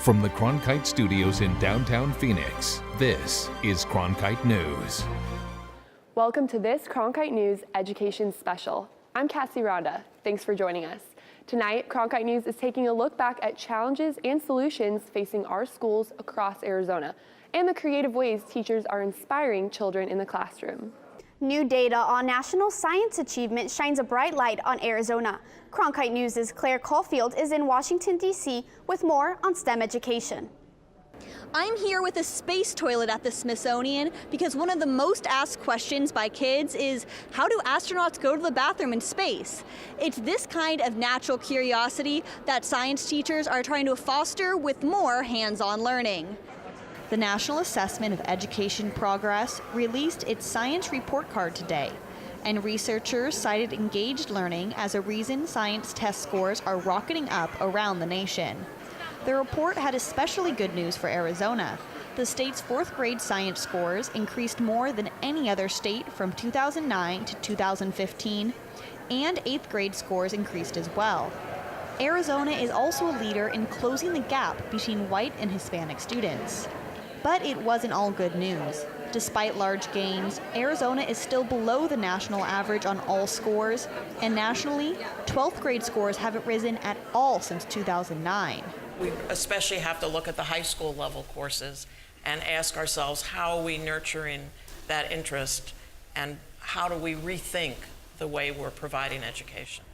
From the Cronkite Studios in downtown Phoenix, this is Cronkite News. Welcome to this Cronkite News Education Special. I'm RONDA. Thanks for joining us. Tonight, Cronkite News is taking a look back at challenges and solutions facing our schools across Arizona and the creative ways teachers are inspiring children in the classroom. New data on national science achievement shines a bright light on Arizona. Cronkite News' Claire Caulfield is in Washington, D.C. with more on STEM education. I'm here with a space toilet at the Smithsonian because one of the most asked questions by kids is, how do astronauts go to the bathroom in space? It's this kind of natural curiosity that science teachers are trying to foster with more hands-on learning. The National Assessment of Education Progress released its science report card today, and researchers cited engaged learning as a reason science test scores are rocketing up around the nation. The report had especially good news for Arizona. The state's fourth grade science scores increased more than any other state from 2009 to 2015, and eighth grade scores increased as well. Arizona is also a leader in closing the gap between white and Hispanic students. But it wasn't all good news. Despite large gains, Arizona is still below the national average on all scores, and nationally, 12th grade scores haven't risen at all since 2009. We especially have to look at the high school level courses and ask ourselves, how are we nurturing that interest and how do we rethink the way we're providing education?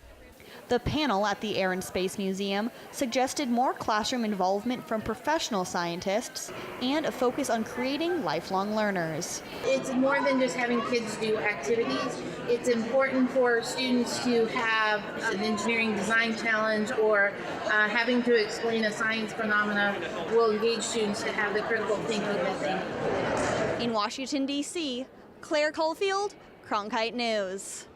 The panel at the Air and Space Museum suggested more classroom involvement from professional scientists and a focus on creating lifelong learners. It's more than just having kids do activities. It's important for students to have an engineering design challenge or having to explain a science phenomena will engage students to have the critical thinking that they need. In Washington, D.C., Claire Caulfield, Cronkite News.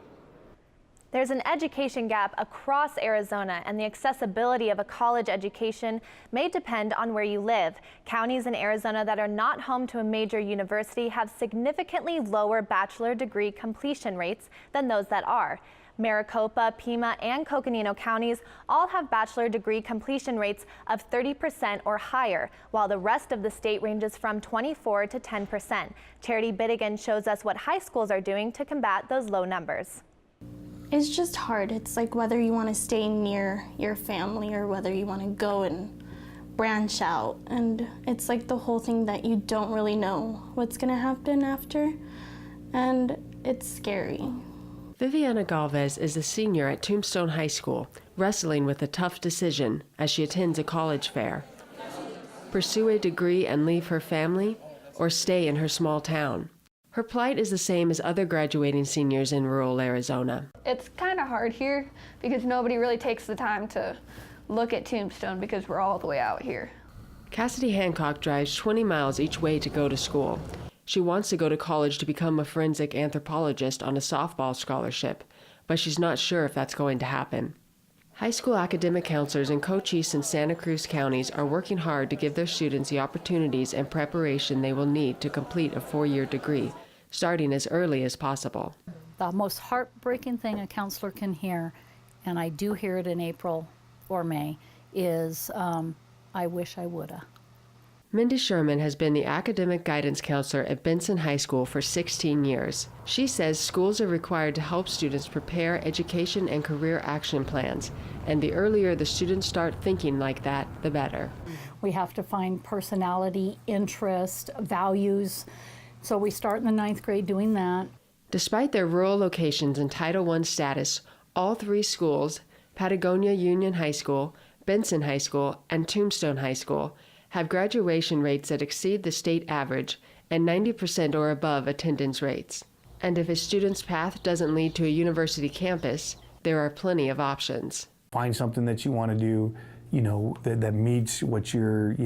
There's an education gap across Arizona, and the accessibility of a college education may depend on where you live. Counties in Arizona that are not home to a major university have significantly lower bachelor degree completion rates than those that are. Maricopa, Pima, and Coconino counties all have bachelor degree completion rates of 30% or higher, while the rest of the state ranges from 24 to 10%. Charity Bittigan shows us what high schools are doing to combat those low numbers. It's just hard. It's like whether you want to stay near your family or whether you want to go and branch out. And it's like the whole thing that you don't really know what's going to happen after. And it's scary. Viviana Galvez is a senior at Tombstone High School, wrestling with a tough decision as she attends a college fair. Pursue a degree and leave her family, or stay in her small town. Her plight is the same as other graduating seniors in rural Arizona. It's kind of hard here because nobody really takes the time to look at Tombstone because we're all the way out here. Cassidy Hancock drives 20 miles each way to go to school. She wants to go to college to become a forensic anthropologist on a softball scholarship, but she's not sure if that's going to happen. High school academic counselors in Cochise and Santa Cruz counties are working hard to give their students the opportunities and preparation they will need to complete a 4-year degree, starting as early as possible. The most heartbreaking thing a counselor can hear, and I do hear it in April or May, is I wish I woulda. Mindy Sherman has been the academic guidance counselor at Benson High School for 16 years. She says schools are required to help students prepare education and career action plans, and the earlier the students start thinking like that, the better. We have to find personality, interest, values, so we start in the 9th grade doing that. Despite their rural locations and Title I status, all 3 schools, Patagonia Union High School, Benson High School, and Tombstone High School, have graduation rates that exceed the state average and 90% or above attendance rates. And if a student's path doesn't lead to a university campus, there are plenty of options. Find something that you want to do, that meets what your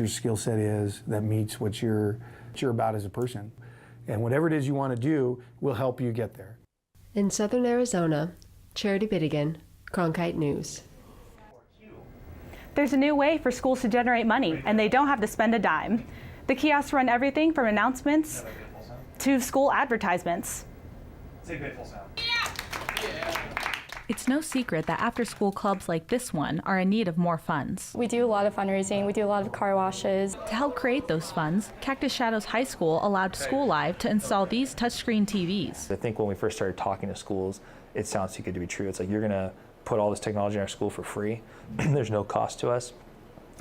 skill set is, that meets what you're about as a person. And whatever it is you want to do will help you get there. In southern Arizona, Charity Bittigan, Cronkite News. There's a new way for schools to generate money, and they don't have to spend a dime. The kiosks run everything from announcements to school advertisements. It's It's no secret that after-school clubs like this one are in need of more funds. We do a lot of fundraising, we do a lot of car washes. To help create those funds, Cactus Shadows High School allowed School Live to install these touchscreen TVs. I think when we first started talking to schools, it sounds too good to be true. It's like, you're gonna put all this technology in our school for free. There's no cost to us.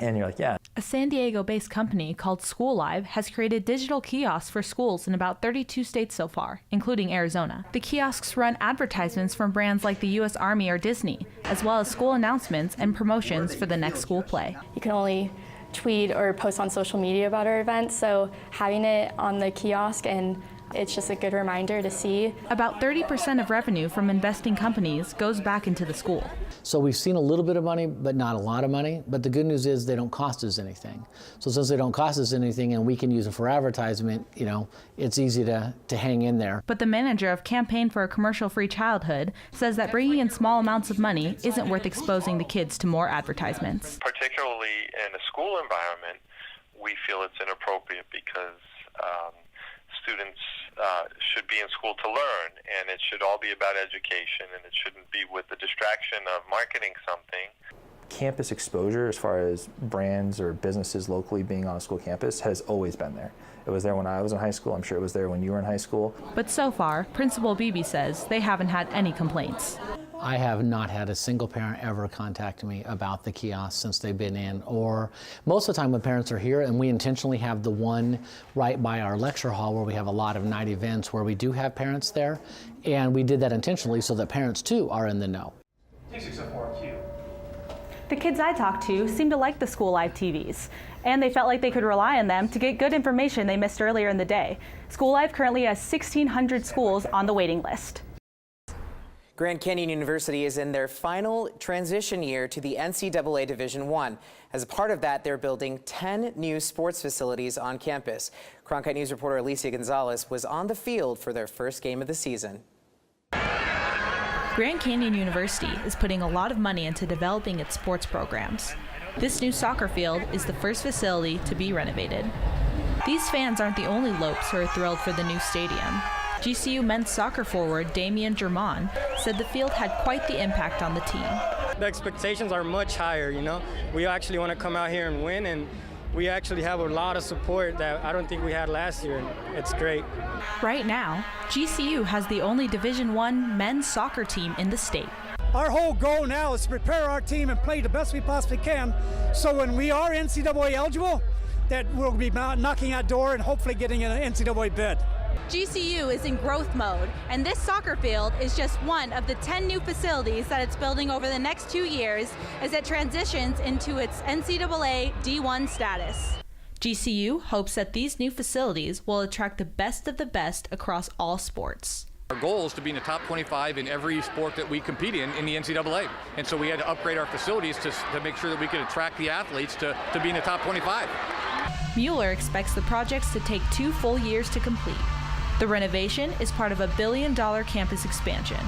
And you're like, yeah. A San Diego-based company called School Live has created digital kiosks for schools in about 32 states so far, including Arizona. The kiosks run advertisements from brands like the U.S. Army or Disney, as well as school announcements and promotions for the next school play. You can only tweet or post on social media about our events, so having it on the kiosk, and it's just a good reminder to see. About 30% of revenue from investing companies goes back into the school. So we've seen a little bit of money, but not a lot of money. But the good news is they don't cost us anything. So since they don't cost us anything and we can use it for advertisement, you know, it's easy to hang in there. But the manager of Campaign for a Commercial-Free Childhood says that bringing in small amounts of money isn't worth exposing the kids to more advertisements. Particularly in a school environment, we feel it's inappropriate because students should be in school to learn, and it should all be about education, and it shouldn't be with the distraction of marketing something. Campus exposure, as far as brands or businesses locally being on a school campus, has always been there. It was there when I was in high school. I'm sure it was there when you were in high school. But so far, Principal Beebe says they haven't had any complaints. I have not had a single parent ever contact me about the kiosk since they've been in, or most of the time when parents are here, and we intentionally have the one right by our lecture hall where we have a lot of night events where we do have parents there, and we did that intentionally so that parents too are in the know. The kids I talked to seemed to like the School Live TVs, and they felt like they could rely on them to get good information they missed earlier in the day. School Live currently has 1,600 schools on the waiting list. Grand Canyon University is in their final transition year to the NCAA Division I. As a part of that, they're building 10 new sports facilities on campus. Cronkite News reporter Alicia Gonzalez was on the field for their first game of the season. Grand Canyon University is putting a lot of money into developing its sports programs. This new soccer field is the first facility to be renovated. These fans aren't the only Lopes who are thrilled for the new stadium. GCU men's soccer forward Damian said the field had quite the impact on the team. The expectations are much higher, you know. We actually want to come out here and win, and we actually have a lot of support that I don't think we had last year. It's great. Right now, GCU has the only Division I men's soccer team in the state. Our whole goal now is to prepare our team and play the best we possibly can, so when we are NCAA eligible, that we'll be knocking at door and hopefully getting an NCAA bid. GCU is in growth mode, and this soccer field is just one of the 10 new facilities that it's building over the next 2 years as it transitions into its NCAA D1 status. GCU hopes that these new facilities will attract the best of the best across all sports. Our goal is to be in the top 25 in every sport that we compete in the NCAA. And so we had to upgrade our facilities to make sure that we could attract the athletes to be in the top 25. Mueller expects the projects to take 2 full years to complete. The renovation is part of a $1 billion campus expansion.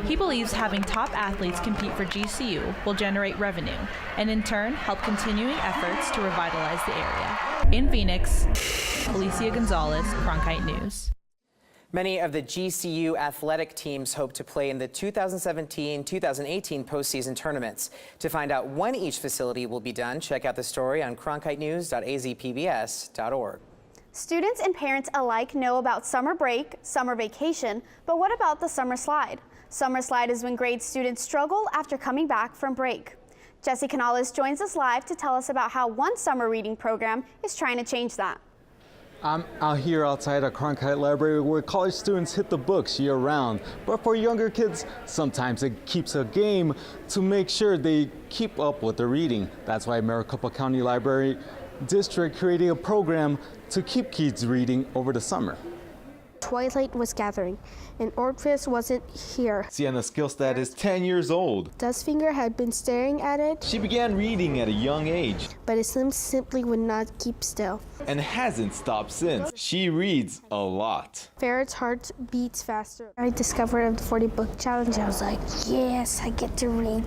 He believes having top athletes compete for GCU will generate revenue and in turn help continuing efforts to revitalize the area. In Phoenix, Alicia Gonzalez, Cronkite News. Many of the GCU athletic teams hope to play in the 2017-2018 postseason tournaments. To find out when each facility will be done, check out the story on cronkitenews.azpbs.org. Students and parents alike know about summer break, summer vacation, but what about the summer slide? Summer slide is when grade students struggle after coming back from break. Jesse Canales joins us live to tell us about how one summer reading program is trying to change that. I'm out here outside a Cronkite library where college students hit the books year-round. But for younger kids, sometimes it keeps a game to make sure they keep up with their reading. That's why Maricopa County Library District created a program to keep kids reading over the summer. Twilight was gathering, and Orpheus wasn't here. Sienna Skillstad is 10 years old. Dustfinger had been staring at it. She began reading at a young age. But his limbs simply would not keep still. And hasn't stopped since. She reads a lot. Ferret's heart beats faster. I discovered the 40-book challenge. I was like, yes, I get to read.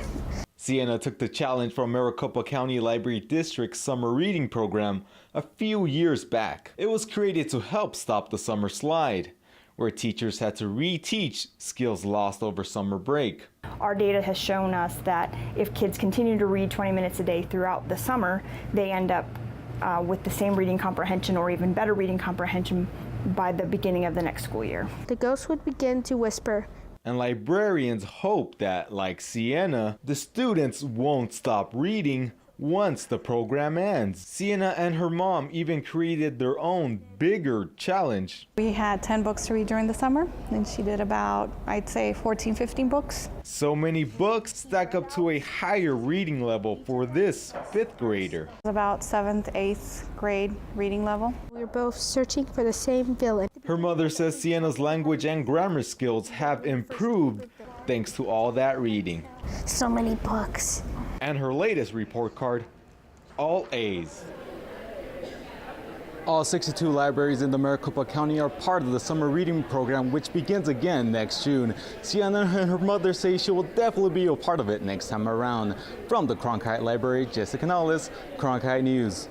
Sienna took the challenge from Maricopa County Library District's summer reading program a few years back. It was created to help stop the summer slide. where teachers had to reteach skills lost over summer break. Our data has shown us that if kids continue to read 20 minutes a day throughout the summer, they end up with the same reading comprehension or even better reading comprehension by the beginning of the next school year. The ghost would begin to whisper. And librarians hope that, like Sienna, the students won't stop reading once the program ends. Sienna and her mom even created their own bigger challenge. We had 10 books to read during the summer, and she did about, I'd say, 14, 15 books. So many books stack up to a higher reading level for this 5th grader. About 7th, 8th grade reading level. We're both searching for the same villain. Her mother says Sienna's language and grammar skills have improved thanks to all that reading. So many books. And her latest report card, all A's. All 62 libraries in the Maricopa County are part of the summer reading program, which begins again next June. Sienna and her mother say she will definitely be a part of it next time around. From the Cronkite Library, Jessica Canales, Cronkite News.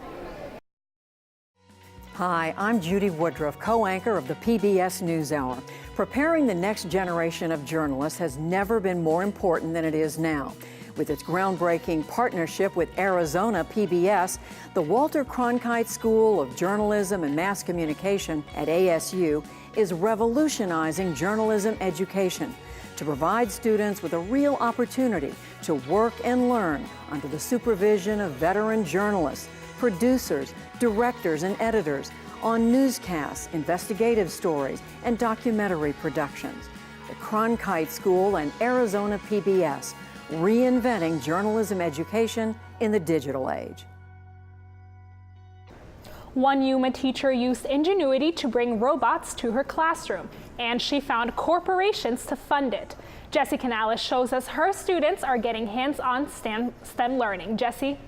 Hi, I'm Judy Woodruff, co-anchor of the PBS NewsHour. Preparing the next generation of journalists has never been more important than it is now. With its groundbreaking partnership with Arizona PBS, the Walter Cronkite School of Journalism and Mass Communication at ASU is revolutionizing journalism education to provide students with a real opportunity to work and learn under the supervision of veteran journalists, producers, directors, and editors on newscasts, investigative stories, and documentary productions. The Cronkite School and Arizona PBS, reinventing journalism education in the digital age. One Yuma teacher used ingenuity to bring robots to her classroom, and she found corporations to fund it. Jessie Canales shows us her students are getting hands-on STEM learning. Jessie?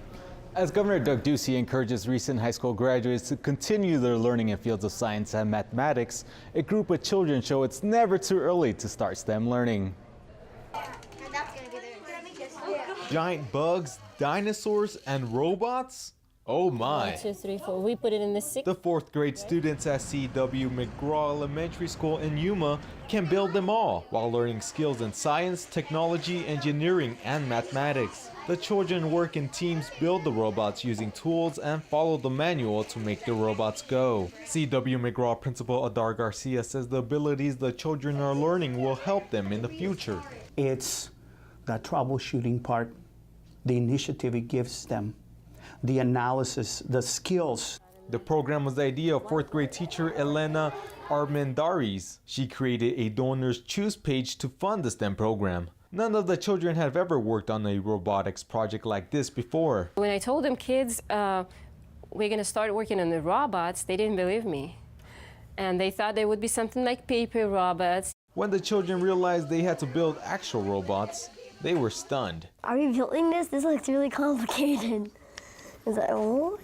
As Governor Doug Ducey encourages recent high school graduates to continue their learning in fields of science and mathematics, a group of children show it's never too early to start STEM learning. Giant bugs, dinosaurs, and robots? Oh my. 1, 2, 3, 4. We put it in the 6th. The 4th grade students at C.W. McGraw Elementary School in Yuma can build them all while learning skills in science, technology, engineering, and mathematics. The children work in teams, build the robots using tools, and follow the manual to make the robots go. C.W. McGraw Principal Adar Garcia says the abilities the children are learning will help them in the future. It's the troubleshooting part, the initiative it gives them, the analysis, the skills. The program was the idea of 4th grade teacher Elena Armendariz. She created a donors choose page to fund the STEM program. None of the children have ever worked on a robotics project like this before. When I told them, kids, we're going to start working on the robots, they didn't believe me. And they thought they would be something like paper robots. When the children realized they had to build actual robots, they were stunned. Are we building this? This looks really complicated. Is that what?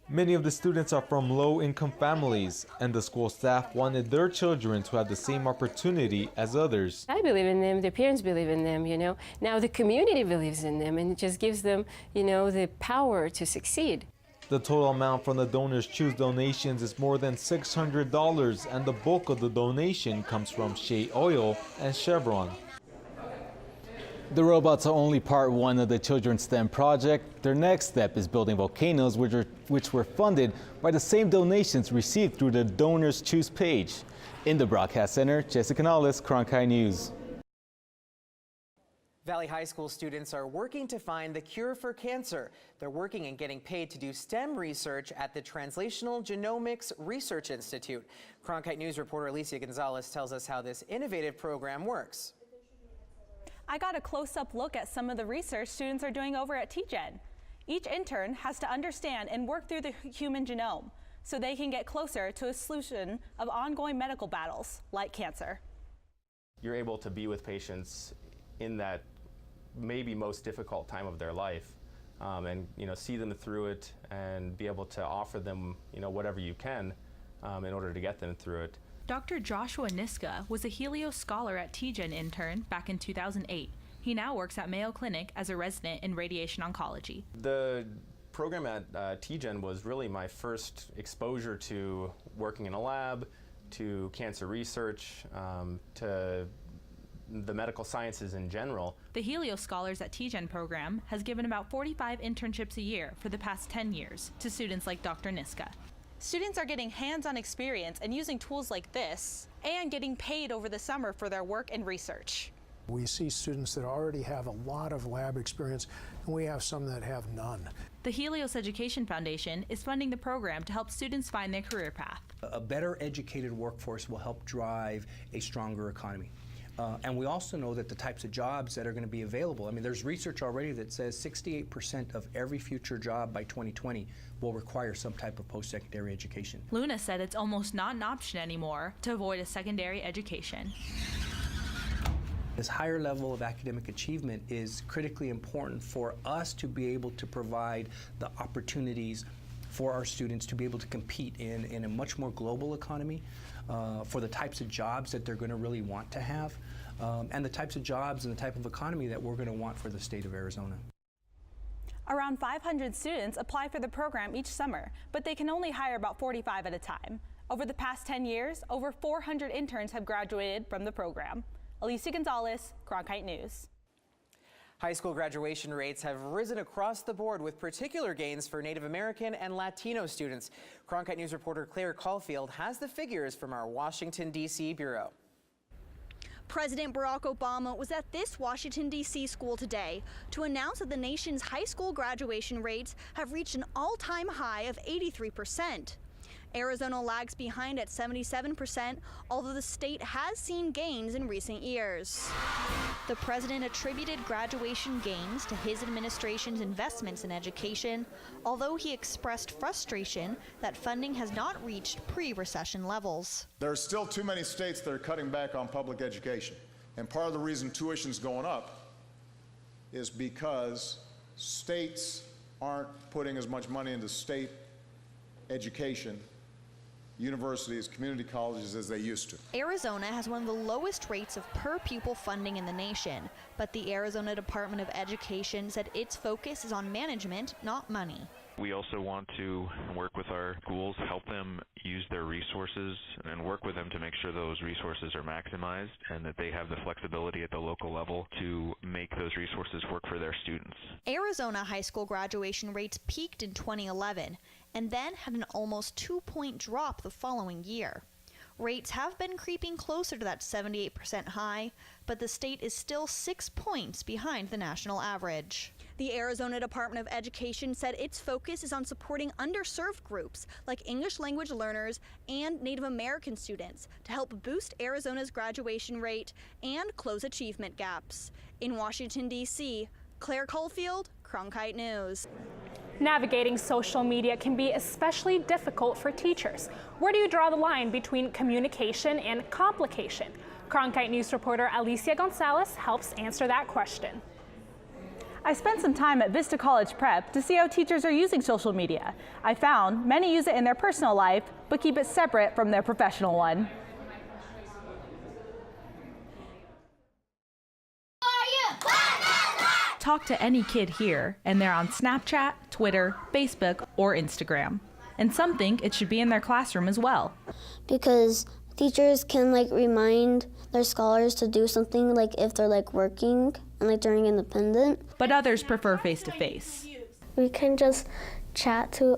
Many of the students are from low-income families, and the school staff wanted their children to have the same opportunity as others. I believe in them, their parents believe in them, you know. Now the community believes in them, and it just gives them, you know, the power to succeed. The total amount from the Donors Choose donations is more than $600, and the bulk of the donation comes from Shea Oil and Chevron. The robots are only part one of the Children's STEM project. Their next step is building volcanoes, which were funded by the same donations received through the Donors Choose page. In the Broadcast Center, Jessica Canales, Cronkite News. Valley High School students are working to find the cure for cancer. They're working and getting paid to do STEM research at the Translational Genomics Research Institute. Cronkite News reporter Alicia Gonzalez tells us how this innovative program works. I got a close-up look at some of the research students are doing over at TGen. Each intern has to understand and work through the human genome so they can get closer to a solution of ongoing medical battles like cancer. You're able to be with patients in that maybe most difficult time of their life and see them through it and be able to offer them whatever you can in order to get them through it. Dr. Joshua Niska was a Helios Scholar at TGen intern back in 2008. He now works at Mayo Clinic as a resident in radiation oncology. The program at TGen was really my first exposure to working in a lab, to cancer research, to the medical sciences in general. The Helios Scholars at TGen program has given about 45 internships a year for the past 10 years to students like Dr. Niska. Students are getting hands-on experience and using tools like this and getting paid over the summer for their work and research. We see students that already have a lot of lab experience, and we have some that have none. The Helios Education Foundation is funding the program to help students find their career path. A better educated workforce will help drive a stronger economy. And we also know that the types of jobs that are going to be available, I mean, there's research already that says 68% of every future job by 2020 will require some type of post-secondary education. Luna said it's almost not an option anymore to avoid a secondary education. This higher level of academic achievement is critically important for us to be able to provide the opportunities for our students to be able to compete in a much more global economy, for the types of jobs that they're going to really want to have, and the types of jobs and the type of economy that we're going to want for the state of Arizona. Around 500 students apply for the program each summer, but they can only hire about 45 at a time. Over the past 10 years, over 400 interns have graduated from the program. Alicia Gonzalez, Cronkite News. High school graduation rates have risen across the board, with particular gains for Native American and Latino students. Cronkite News reporter Claire Caulfield has the figures from our Washington, D.C. bureau. President Barack Obama was at this Washington, D.C. school today to announce that the nation's high school graduation rates have reached an all-time high of 83%. Arizona lags behind at 77%, although the state has seen gains in recent years. The president attributed graduation gains to his administration's investments in education, although he expressed frustration that funding has not reached pre-recession levels. There are still too many states that are cutting back on public education, and part of the reason tuition's going up is because states aren't putting as much money into state education, universities, community colleges, as they used to. Arizona has one of the lowest rates of per pupil funding in the nation, but the Arizona Department of Education said its focus is on management, not money. We also want to work with our schools, help them use their resources, and work with them to make sure those resources are maximized and that they have the flexibility at the local level to make those resources work for their students. Arizona high school graduation rates peaked in 2011 and then had an almost 2-point drop the following year. Rates have been creeping closer to that 78% high, but the state is still 6 points behind the national average. The Arizona Department of Education said its focus is on supporting underserved groups like English language learners and Native American students to help boost Arizona's graduation rate and close achievement gaps. In Washington, D.C., Claire Caulfield, Cronkite News. Navigating social media can be especially difficult for teachers. Where do you draw the line between communication and complication? Cronkite News reporter Alicia Gonzalez helps answer that question. I spent some time at Vista College Prep to see how teachers are using social media. I found many use it in their personal life, but keep it separate from their professional one. Talk to any kid here, and they're on Snapchat, Twitter, Facebook, or Instagram. And some think it should be in their classroom as well. Because teachers can remind their scholars to do something if they're working and during independent. But others prefer face-to-face. We can just chat to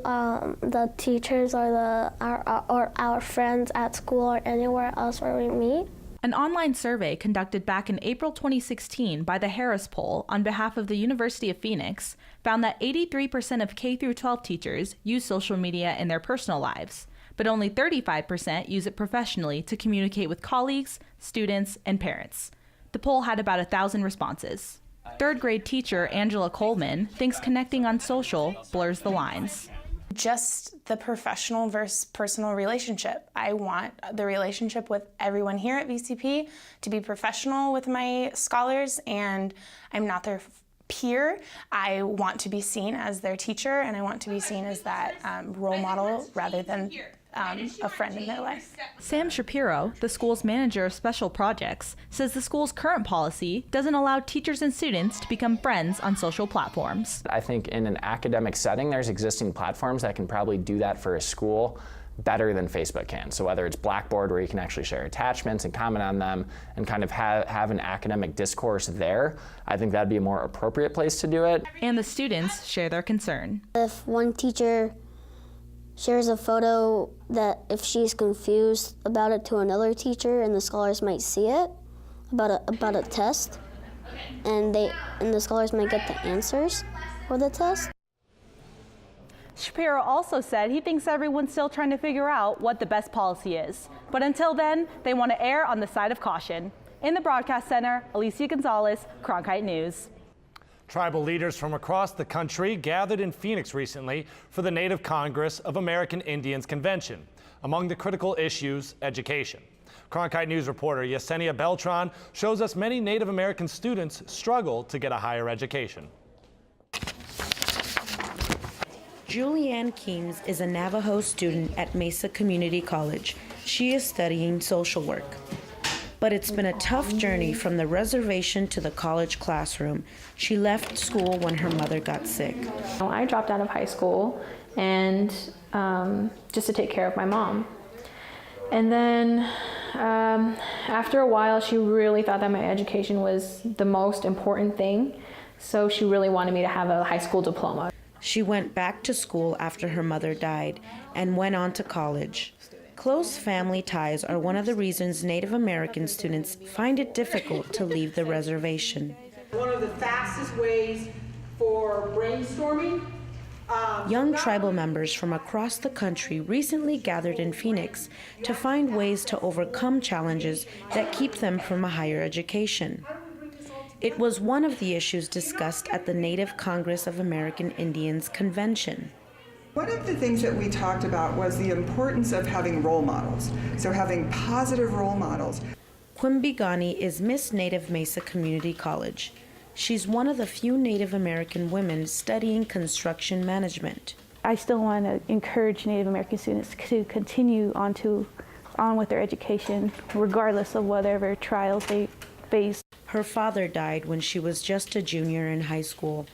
the teachers or our friends at school or anywhere else where we meet. An online survey conducted back in April 2016 by the Harris Poll on behalf of the University of Phoenix found that 83% of K-12 teachers use social media in their personal lives, but only 35% use it professionally to communicate with colleagues, students, and parents. The poll had about 1,000 responses. Third grade teacher Angela Coleman thinks connecting on social blurs the lines. Just the professional versus personal relationship. I want the relationship with everyone here at VCP to be professional with my scholars, and I'm not their peer. I want to be seen as their teacher, and I want to be seen as that role model rather than a friend in their life. Sam Shapiro, the school's manager of special projects, says the school's current policy doesn't allow teachers and students to become friends on social platforms. I think in an academic setting, there's existing platforms that can probably do that for a school. better than Facebook can. So whether it's Blackboard, where you can actually share attachments and comment on them and kind of have an academic discourse there, I think that'd be a more appropriate place to do it. And the students share their concern. If one teacher shares a photo that if she's confused about it to another teacher and the scholars might see it about a test, and the scholars might get the answers for the test. Shapiro also said he thinks everyone's still trying to figure out what the best policy is. But until then, they want to err on the side of caution. In the Broadcast Center, ALICIA Gonzalez, Cronkite News. Tribal leaders from across the country gathered in Phoenix recently for the Native Congress of American Indians Convention. Among the critical issues, education. Cronkite News reporter Yesenia Beltran shows us many Native American students struggle to get a higher education. Julianne Keems is a Navajo student at Mesa Community College. She is studying social work. But it's been a tough journey from the reservation to the college classroom. She left school when her mother got sick. I dropped out of high school and just to take care of my mom. And then after a while, she really thought that my education was the most important thing. So she really wanted me to have a high school diploma. She went back to school after her mother died and went on to college. Close family ties are one of the reasons Native American students find it difficult to leave the reservation. One of the fastest ways for brainstorming. Young tribal members from across the country recently gathered in Phoenix to find ways to overcome challenges that keep them from a higher education. It was one of the issues discussed at the Native Congress of American Indians Convention. One of the things that we talked about was the importance of having role models, so having positive role models. Quimby Ghani is Miss Native Mesa Community College. She's one of the few Native American women studying construction management. I still want to encourage Native American students to continue on with their education, regardless of whatever trials they face. Her father died when she was just a junior in high school.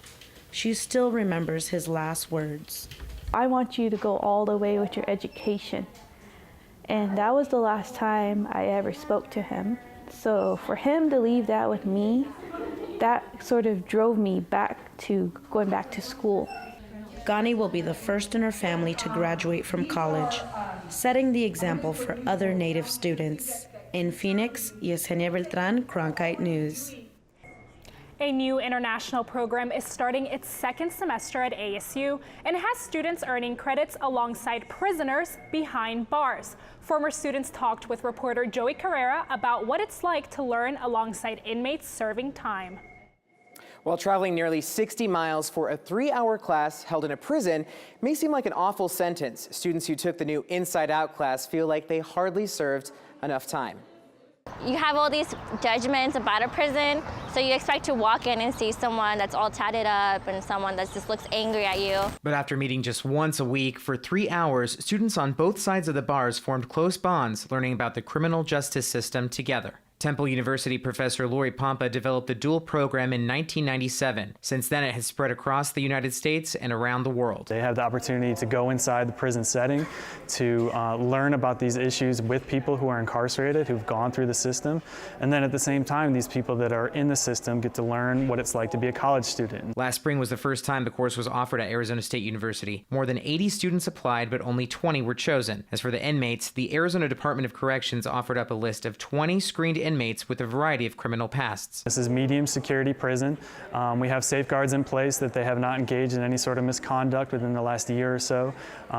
She still remembers his last words. I want you to go all the way with your education. And that was the last time I ever spoke to him. So for him to leave that with me, that sort of drove me back to going back to school. Ghani will be the first in her family to graduate from college, setting the example for other Native students. In Phoenix, Yesenia Beltran, Cronkite News. A new international program is starting its second semester at ASU and has students earning credits alongside prisoners behind bars. Former students talked with reporter Joey Carrera about what it's like to learn alongside inmates serving time. While traveling nearly 60 miles for a 3-hour class held in a prison may seem like an awful sentence, students who took the new Inside Out class feel like they hardly served enough time. You have all these judgments about a prison, so you expect to walk in and see someone that's all tatted up and someone that just looks angry at you. But after meeting just once a week for 3 hours, students on both sides of the bars formed close bonds, learning about the criminal justice system together. Temple University professor Lori Pompa developed the dual program in 1997. Since then, it has spread across the United States and around the world. They have the opportunity to go inside the prison setting, to learn about these issues with people who are incarcerated, who've gone through the system. And then at the same time, these people that are in the system get to learn what it's like to be a college student. Last spring was the first time the course was offered at Arizona State University. More than 80 students applied, but only 20 were chosen. As for the inmates, the Arizona Department of Corrections offered up a list of 20 screened inmates with a variety of criminal pasts. This is medium security prison. We have safeguards in place that they have not engaged in any sort of misconduct within the last year or so.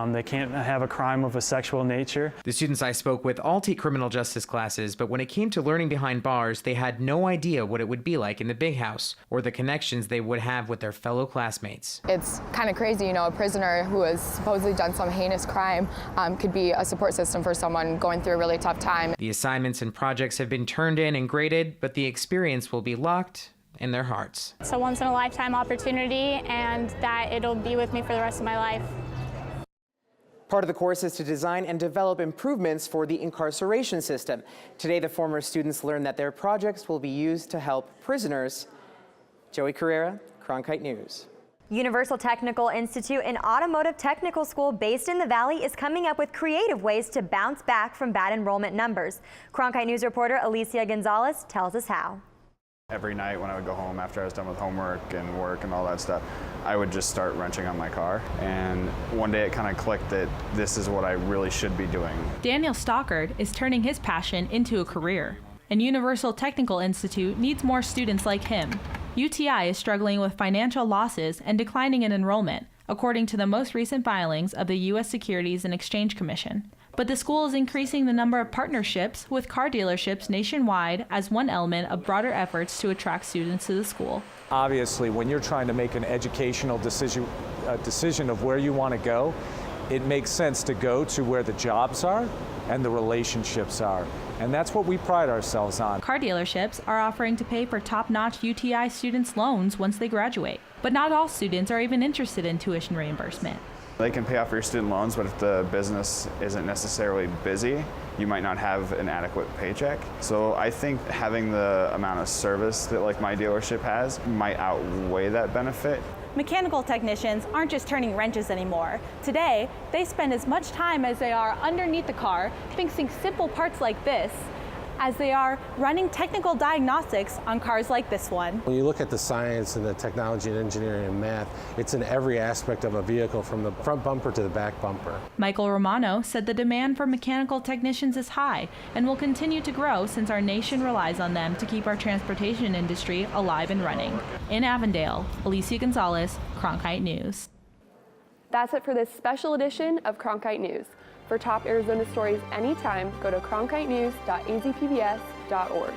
They can't have a crime of a sexual nature. The students I spoke with all take criminal justice classes, but when it came to learning behind bars, they had no idea what it would be like in the big house or the connections they would have with their fellow classmates. It's kind of crazy, you know, a prisoner who has supposedly done some heinous crime could be a support system for someone going through a really tough time. The assignments and projects have been turned in and graded, but the experience will be locked in their hearts. It's a once-in-a-lifetime opportunity, and that it'll be with me for the rest of my life. Part of the course is to design and develop improvements for the incarceration system. Today, the former students learned that their projects will be used to help prisoners. Joey Carrera, Cronkite News. Universal Technical Institute, an automotive technical school based in the Valley, is coming up with creative ways to bounce back from bad enrollment numbers. Cronkite News reporter ALICIA Gonzalez tells us how. Every night when I would go home after I was done with homework and work and all that stuff, I would just start wrenching on my car. And one day it kind of clicked that this is what I really should be doing. Daniel Stockard is turning his passion into a career, and Universal Technical Institute needs more students like him. UTI is struggling with financial losses and declining in enrollment, according to the most recent filings of the U.S. Securities and Exchange Commission. But the school is increasing the number of partnerships with car dealerships nationwide as one element of broader efforts to attract students to the school. Obviously, when you're trying to make an educational decision of where you want to go, it makes sense to go to where the jobs are and the relationships are. And that's what we pride ourselves on. Car dealerships are offering to pay for top-notch UTI students' loans once they graduate. But not all students are even interested in tuition reimbursement. They can pay off your student loans, but if the business isn't necessarily busy, you might not have an adequate paycheck. So I think having the amount of service that like my dealership has might outweigh that benefit. Mechanical technicians aren't just turning wrenches anymore. Today, they spend as much time as they are underneath the car fixing simple parts like this as they are running technical diagnostics on cars like this one. When you look at the science and the technology and engineering and math, it's in every aspect of a vehicle from the front bumper to the back bumper. Michael Romano said the demand for mechanical technicians is high and will continue to grow since our nation relies on them to keep our transportation industry alive and running. In Avondale, ALICIA Gonzalez, Cronkite News. That's it for this special edition of Cronkite News. For top Arizona stories anytime, go to cronkitenews.azpbs.org.